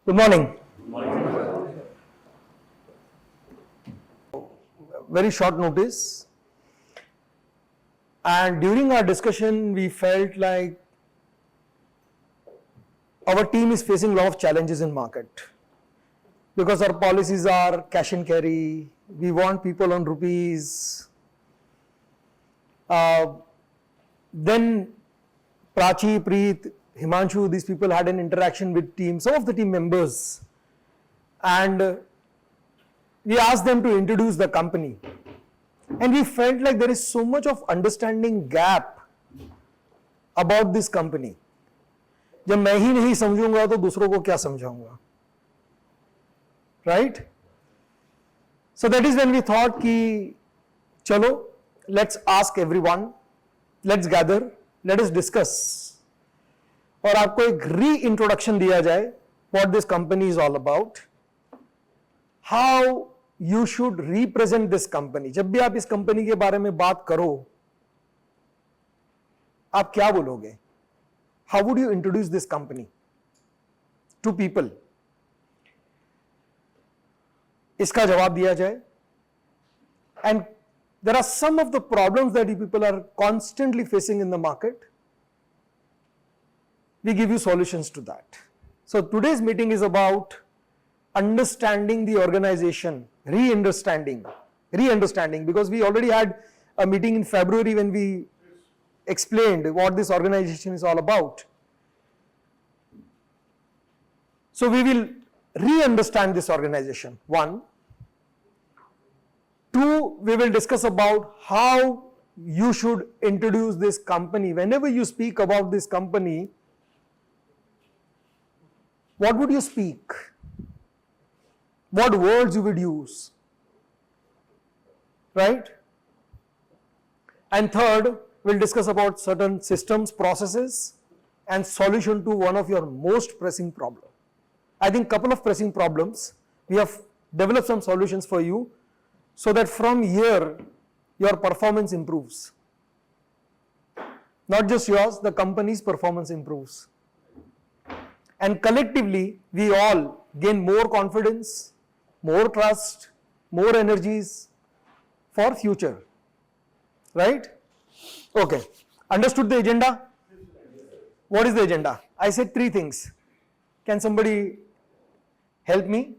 Good morning. Very short notice. And during our discussion, we felt like our team is facing a lot of challenges in market. Because our policies are cash and carry, we want people on rupees. Then Prachi, Preet, Himanshu, these people had an interaction with team, some of the team members, and we asked them to introduce the company. And we felt like there is so much of understanding gap about this company. जब मैं ही नहीं समझूंगा तो दूसरों को क्या समझाऊंगा, right? So that is when we thought कि चलो, let's ask everyone, let's gather, let us discuss. और आपको एक री-इंट्रोडक्शन दिया जाए what this company is all about, how you should represent this company. जब भी आप इस कंपनी के बारे में बात करो, आप क्या बोलोगे? How would you introduce this company to people? इसका जवाब दिया जाए. And there are some of the problems that you people are constantly facing in the market. We give you solutions to that. So today's meeting is about understanding the organization, re-understanding, because we already had a meeting in February when we explained what this organization is all about. So we will re-understand this organization, one. Two, we will discuss about how you should introduce this company. Whenever you speak about this company, what would you speak? What words you would use? Right? And third, we'll discuss about certain systems, processes, and solution to one of your most pressing problems. I think couple of pressing problems. We have developed some solutions for you so that from here, your performance improves. Not just yours, the company's performance improves. And collectively, we all gain more confidence, more trust, more energies for future. Right? Okay. Understood the agenda? What is the agenda? I said three things. Can somebody help me?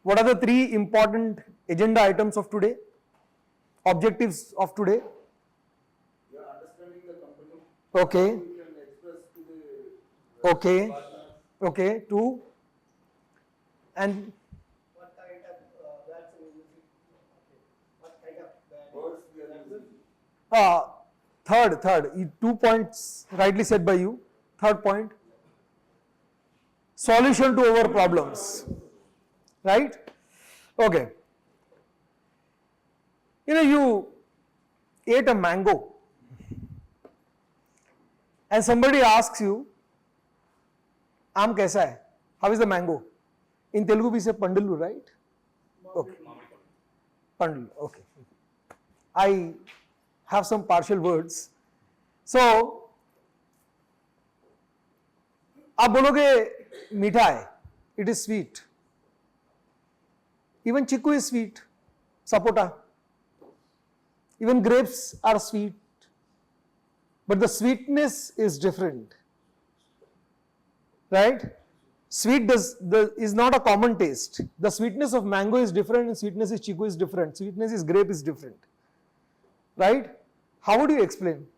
What are the three important agenda items of today? Objectives of today? You are understanding the company. Okay. You can express to the Okay. partners. Okay. Two. And What kind of words we using? What kind of Words we are using. third, 2 points rightly said by you. Third point, solution to our problems. Right? Okay. You ate a mango and somebody asks you, आम कैसा है? How is the mango? In Telugu we say pandulu, right? Okay. Pandulu, okay. I have some partial words. So, आप बोलोगे मीठा है, it is sweet. Even chiku is sweet, sapota. Even grapes are sweet, but the sweetness is different. Right? Sweet is not a common taste. The sweetness of mango is different and sweetness of chiku is different. Sweetness is grape is different. Right? How would you explain?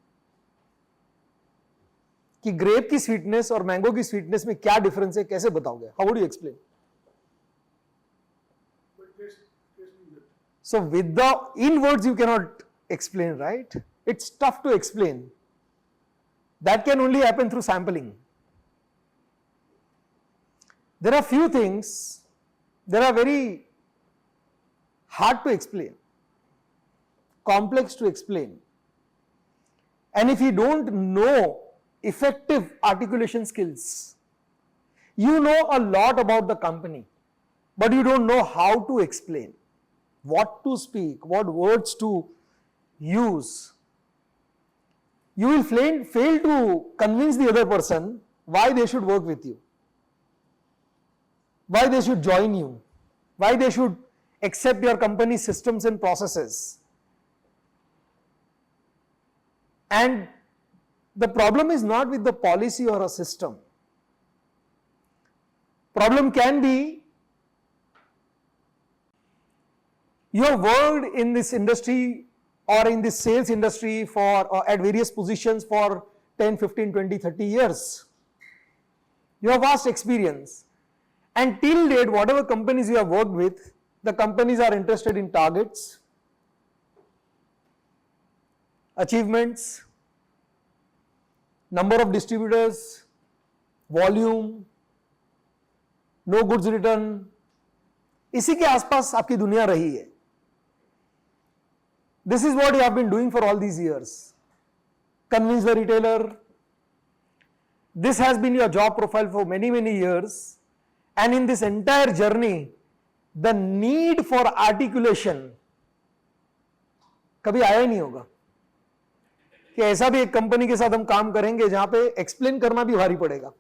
कि grep की sweetness और mango की sweetness में क्या difference है, कैसे बताओगे? How would you explain? So with the in words you cannot explain, right? It's tough to explain. That can only happen through sampling. There are few things that are very hard to explain, complex to explain. And if you don't know effective articulation skills, you know a lot about the company, but you don't know how to explain, what to speak, what words to use. You will fail to convince the other person why they should work with you. why they should join you, why they should accept your company's systems and processes. And the problem is not with the policy or a system. Problem can be you have worked in this industry or in this sales industry for or at various positions for 10, 15, 20, 30 years. You have vast experience. And till date, whatever companies you have worked with, the companies are interested in targets, achievements, number of distributors, volume, no goods return. इसी के आसपास आपकी दुनिया रही है. This is what you have been doing for all these years. Convince the retailer. This has been your job profile for many, many years. And in this entire journey, the need for articulation कभी आया ही नहीं होगा कि ऐसा भी एक company के साथ हम काम करेंगे जहां पे एक्सप्लेन करना भी भारी पड़ेगा,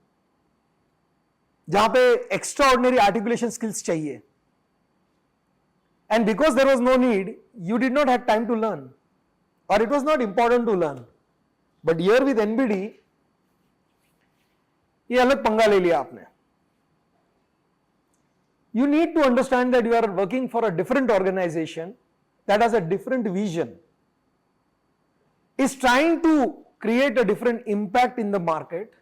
जहां पे एक्स्ट्रा ऑर्डिनरी आर्टिकुलेशन स्किल्स चाहिए. And because there was no need, you did not have time to learn, or it was not important to learn. But here with NBD, ये अलग पंगा ले लिया आपने. You need to understand that you are working for a different organization that has a different vision, is trying to create a different impact in the market,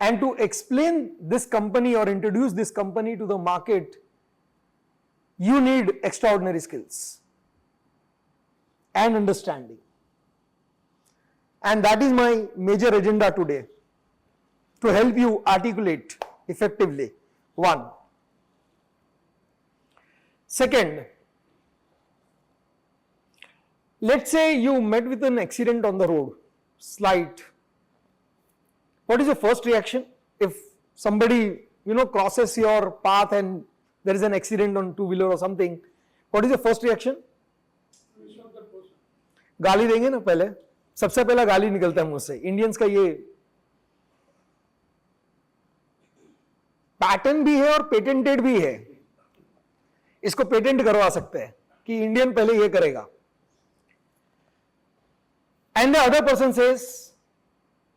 and to explain this company or introduce this company to the market, you need extraordinary skills and understanding. And that is my major agenda today, to help you articulate effectively. One. Second, let's say you met with an accident on the road, slight. What is your first reaction if somebody crosses your path and there is an accident on two-wheeler or something? What is your first reaction? गाली देंगे ना पहले, सबसे पहला गाली निकलता है मुंह से. इंडियंस का ये पैटर्न भी है और पेटेंटेड भी है. इसको पेटेंट करवा सकते हैं कि इंडियन पहले ये करेगा. And the other person says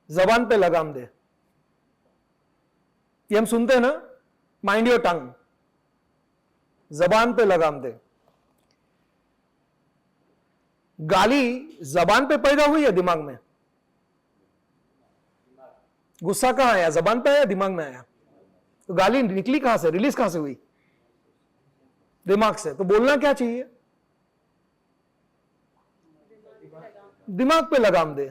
जबान पे लगाम दे. ये हम सुनते हैं ना, माइंड योर टंग, जबान पे लगाम दे. गाली जबान पे पैदा हुई या दिमाग में? गुस्सा कहां आया, जबान पे आया, दिमाग में आया? तो गाली निकली कहां से, रिलीज कहां से हुई? दिमाग से. तो बोलना क्या चाहिए? दिमाग पे लगाम दे.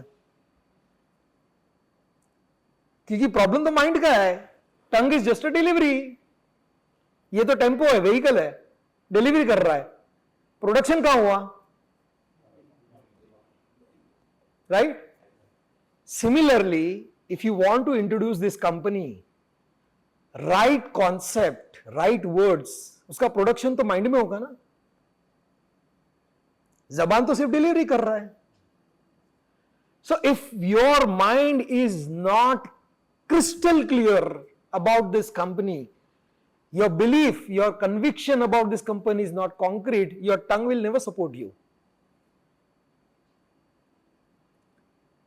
क्योंकि प्रॉब्लम तो माइंड का है. Tongue is just a delivery. ये तो टेम्पो है, व्हीकल है, डिलीवरी कर रहा है. प्रोडक्शन कहां हुआ? Right? Similarly, if you want to introduce this company, right concept, right words, उसका प्रोडक्शन तो माइंड में होगा ना. जबान तो सिर्फ डिलीवरी कर रहा है. So if your mind is not crystal clear about this company, your belief, your conviction about this company is not concrete, your tongue will never support you.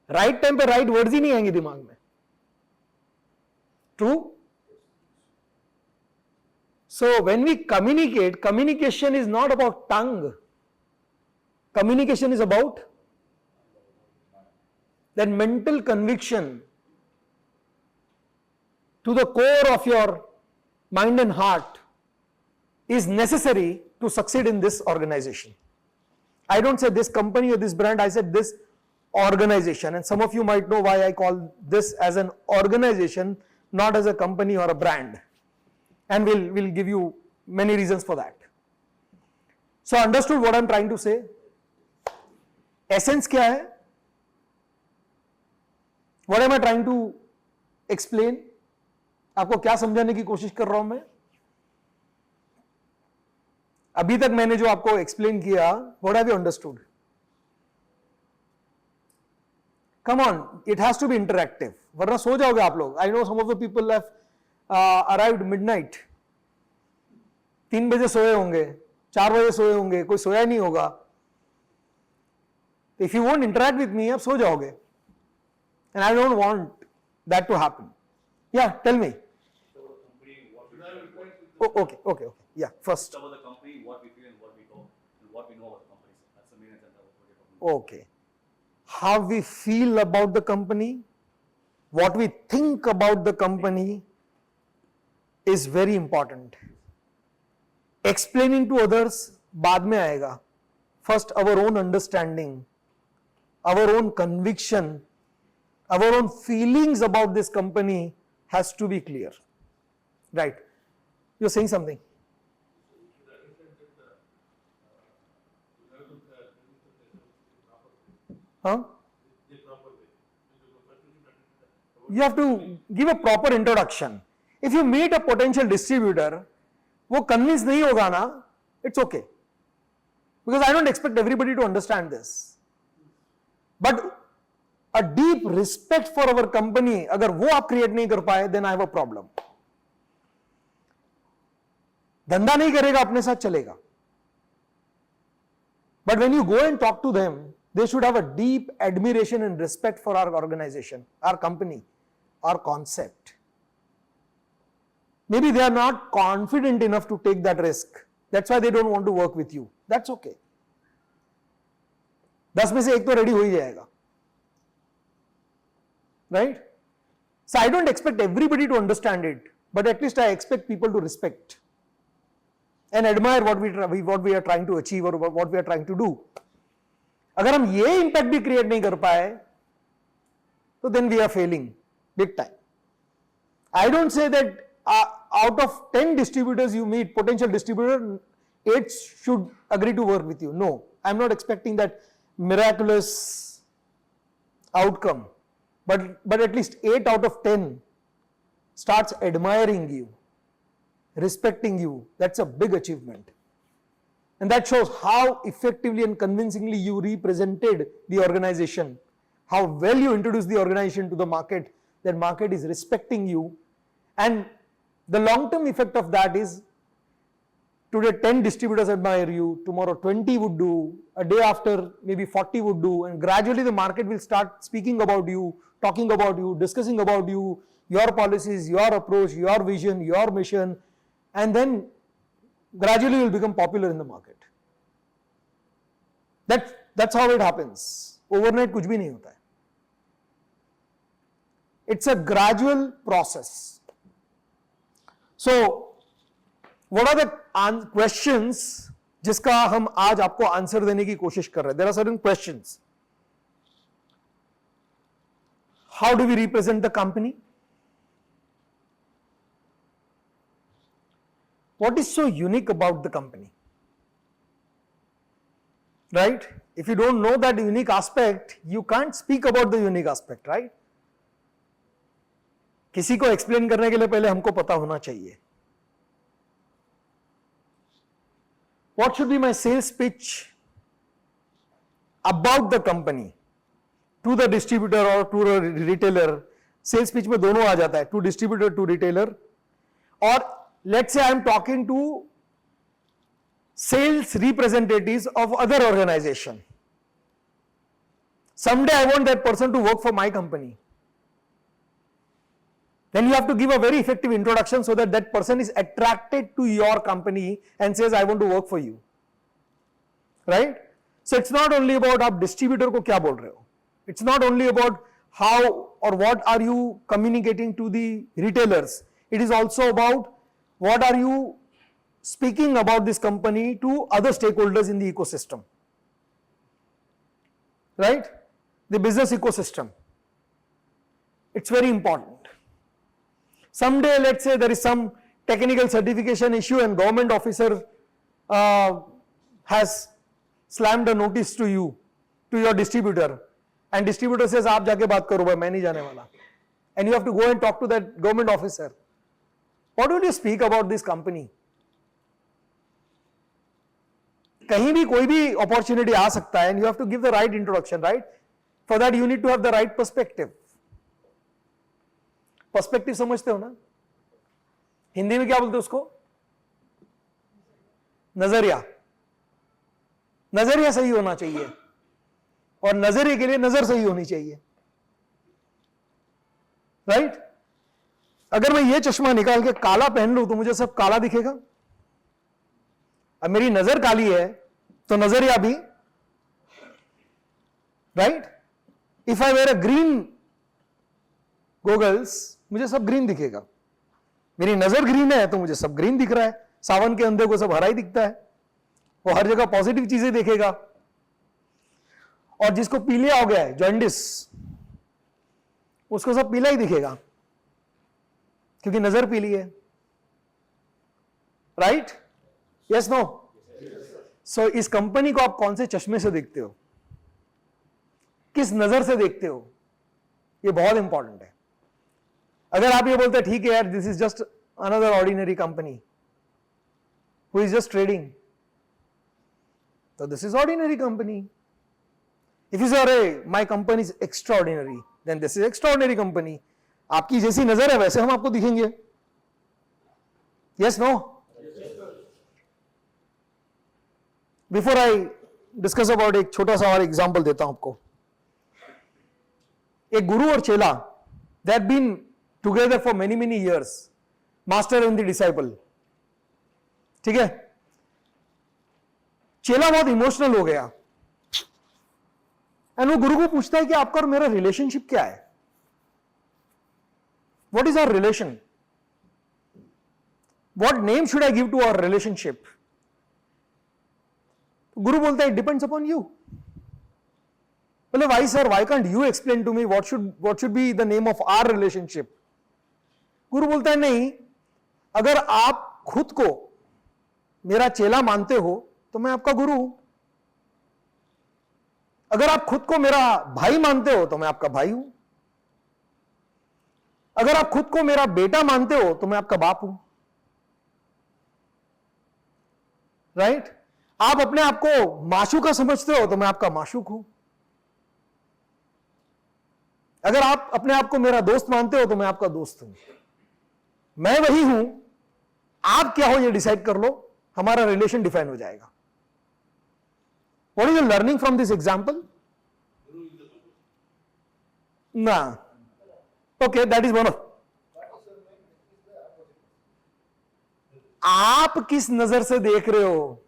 Right time पे राइट वर्ड्स ही नहीं आएंगे दिमाग में. True? So when we communicate, communication is not about tongue. Communication is about that mental conviction to the core of your mind and heart is necessary to succeed in this organization. I don't say this company or this brand, I said this organization. And some of you might know why I call this as an organization, not as a company or a brand. And we'll give you many reasons for that. So understood what I'm trying to say? Essence क्या है? What am I trying to explain? आपको क्या समझाने की कोशिश कर रहा हूं मैं? अभी तक मैंने जो आपको एक्सप्लेन किया, what have you understood? Come on, it has to be interactive. वरना सो जाओगे आप लोग. I know some of the people have arrived midnight 3 बजे सोए होंगे, 4 बजे सोए होंगे, कोई सोया नहीं होगा. If you won't interact with me, आप सो जाओगे. And I don't want that to happen. Yeah, tell me. About the company, what we feel, Oh, okay. Yeah, first. about the company, what we feel and what we know, and what we know about the company. That's the main agenda of what we're talking about. Okay. How we feel about the company, what we think about the company is very important. Explaining to others, बाद में आएगा. First, our own understanding, our own conviction, our own feelings about this company has to be clear. Right. You're saying something? Huh? You have to give a proper introduction. If you meet a potential distributor, वो convince नहीं होगा ना, it's okay. Because I don't expect everybody to understand this. But a deep respect for our company, अगर वो आप create नहीं कर पाए, then I have a problem. धंधा नहीं करेगा अपने साथ चलेगा. But when you go and talk to them, they should have a deep admiration and respect for our organization, our company, our concept. Maybe they are not confident enough to take that risk. That's why they don't want to work with you. That's okay. 10 में से एक तो ready हो ही जाएगा. Right? So I don't expect everybody to understand it, but at least I expect people to respect and admire what we are trying to achieve or what we are trying to do. अगर हम ये impact भी create नहीं कर पाए, तो then we are failing big time. I don't say that out of 10 distributors you meet, potential distributor, 8 should agree to work with you. No, I'm not expecting that miraculous outcome. But at least 8 out of 10 starts admiring you, respecting you. That's a big achievement. And that shows how effectively and convincingly you represented the organization, how well you introduced the organization to the market. That market is respecting you. And the long-term effect of that is, today 10 distributors admire you, tomorrow 20 would do, a day after maybe 40 would do, and gradually the market will start speaking about you, talking about you, discussing about you, your policies, your approach, your vision, your mission, and then gradually you will become popular in the market. That's how it happens. Overnight कुछ भी नहीं होता है. It's a gradual process. So, what are the questions जिसका हम आज आपको answer देने की कोशिश कर रहे हैं? There are certain questions. How do we represent the company? What is so unique about the company? Right? If you don't know that unique aspect, you can't speak about the unique aspect, right? किसी को explain करने के लिए पहले हमको पता होना चाहिए. What should be my sales pitch about the company to the distributor or to the retailer? Sales pitch में दोनों आ जाता है, to distributor, to retailer. Or let's say I am talking to sales representatives of other organization. Someday I want that person to work for my company. Then you have to give a very effective introduction so that that person is attracted to your company and says, I want to work for you. Right? So it's not only about आप distributor को क्या बोल रहे हो. It's not only about how or what are you communicating to the retailers. It is also about what are you speaking about this company to other stakeholders in the ecosystem. Right? The business ecosystem. It's very important. Someday, let's say there is some technical certification issue and government officer has slammed a notice to you, to your distributor, and distributor says, "आप जाके बात करो भाई, मैं नहीं जाने वाला." And you have to go and talk to that government officer. What will you speak about this company? कहीं भी कोई भी opportunity आ सकता है, and you have to give the right introduction, right? For that you need to have the right perspective. Perspective समझते हो ना? हिंदी में क्या बोलते हो उसको? नजरिया, नजरिया सही होना चाहिए और नजरिए के लिए नजर सही होनी चाहिए, राइट? अगर मैं ये चश्मा निकाल के काला पहन लूं तो मुझे सब काला दिखेगा। अब मेरी नजर काली है तो नजरिया भी, right? If I wear a green goggles, मुझे सब ग्रीन दिखेगा। मेरी नजर ग्रीन है तो मुझे सब ग्रीन दिख रहा है। सावन के अंधे को सब हरा ही दिखता है, वो हर जगह पॉजिटिव चीजें देखेगा। और जिसको पीलिया हो गया है, जॉन्डिस, उसको सब पीला ही दिखेगा क्योंकि नजर पीली है, राइट? Yes no? सो इस कंपनी को आप कौन से चश्मे से देखते हो, किस नजर से देखते हो, ये बहुत इंपॉर्टेंट है। अगर आप ये बोलते हैं ठीक है यार, this is just another ordinary company who is just trading, तो this is ordinary company. If you say अरे my company is extraordinary, then this is extraordinary company. आपकी जैसी नजर है वैसे हम आपको दिखेंगे। Yes no? Before I discuss about, एक छोटा सा और एग्जांपल देता हूं आपको। एक गुरु और चेला, they have been together for many many years, master and the disciple, ठीक है? चेला बहुत इमोशनल हो गया एंड वो गुरु को पूछता है कि आपका और मेरा रिलेशनशिप क्या है, what is our relation, what name should I give to our relationship? गुरु बोलता है इट डिपेंड्स अपॉन यू। बोले why sir, why can't you explain to me what should be the name of our relationship? गुरु बोलता है नहीं, अगर आप खुद को मेरा चेला मानते हो तो मैं आपका गुरु हूं, अगर आप खुद को मेरा भाई मानते हो तो मैं आपका भाई हूं, अगर आप खुद को मेरा बेटा मानते हो तो मैं आपका बाप हूं, राइट? आप अपने आप को माशूका समझते हो तो मैं आपका माशूक हूं, अगर आप अपने आप को मेरा दोस्त मानते हो तो मैं आपका दोस्त हूं। मैं वही हूं, आप क्या हो ये डिसाइड कर लो, हमारा रिलेशन डिफाइन हो जाएगा। What is the learning from this example? ना, okay, that is one of. आप किस नजर से देख रहे हो,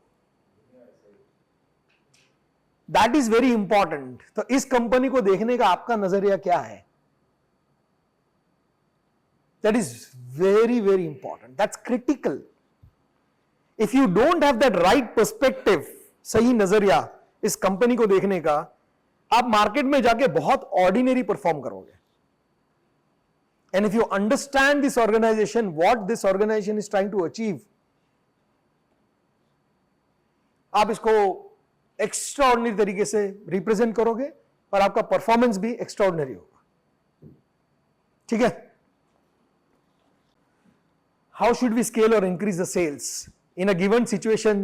दैट इज वेरी इंपॉर्टेंट। तो इस कंपनी को देखने का आपका नजरिया क्या है, that is very very important, that's critical. If you don't have that right perspective, सही नजरिया इस कंपनी को देखने का, आप मार्केट में जाके बहुत ऑर्डिनरी परफॉर्म करोगे। And if you understand this organisation, what this organisation is trying to achieve, आप इसको एक्स्ट्रा ऑर्डिनरी तरीके से रिप्रेजेंट करोगे और आपका परफॉर्मेंस भी एक्स्ट्रा ऑर्डिनरी होगा, ठीक है? हाउ शुड वी स्केल और increase the sales in a given situation?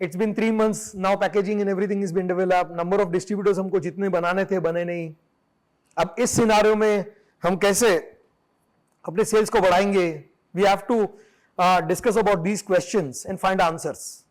It's been 3 months now, packaging and everything has been developed, number of distributors हमको जितने बनाने थे बने नहीं। अब इस सिनारियो में हम कैसे अपने सेल्स को बढ़ाएंगे? We have to discuss about these questions and find answers.